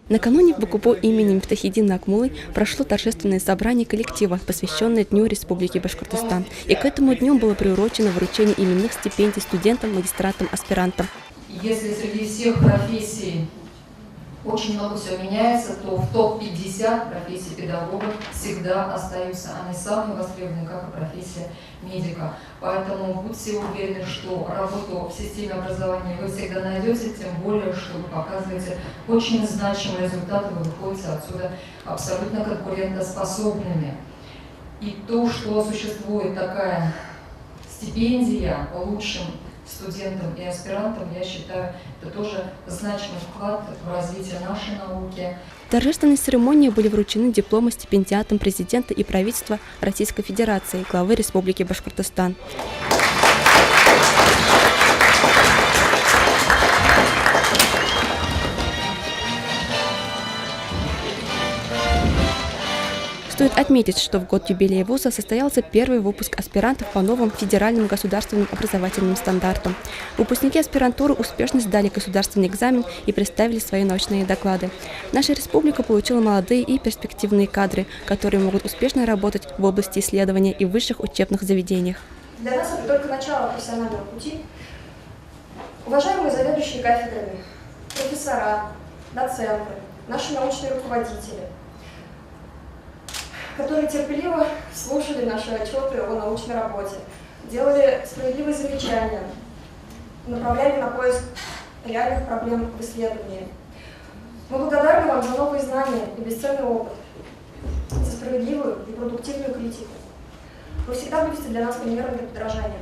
Накануне в БКУ имени Мифтахиддина Акмуллы прошло торжественное собрание коллектива, посвященное Дню Республики Башкортостан. И к этому дню было приурочено вручение именных стипендий студентам, магистрантам, аспирантам. Если среди всех профессий очень много все меняется, то в топ-50 профессий педагогов всегда остаются они самые востребованные, как и профессия медика. Поэтому будьте уверены, что работу в системе образования вы всегда найдете, тем более, что вы показываете очень значимые результаты, вы выходите отсюда абсолютно конкурентоспособными. И то, что существует такая стипендия лучшим студентам и аспирантам, я считаю, это тоже значимый вклад в развитие нашей науки. В торжественной церемонии были вручены дипломы стипендиатам президента и правительства Российской Федерации, главы Республики Башкортостан. Стоит отметить, что в год юбилея вуза состоялся первый выпуск аспирантов по новым федеральным государственным образовательным стандартам. Выпускники аспирантуры успешно сдали государственный экзамен и представили свои научные доклады. Наша республика получила молодые и перспективные кадры, которые могут успешно работать в области исследования и высших учебных заведениях. Для нас это только начало профессионального пути. Уважаемые заведующие кафедрами, профессора, доценты, наши научные руководители, которые терпеливо слушали наши отчеты о научной работе, делали справедливые замечания, направляли на поиск реальных проблем в исследовании. Мы благодарны вам за новые знания и бесценный опыт, за справедливую и продуктивную критику. Вы всегда будете для нас примером для подражания.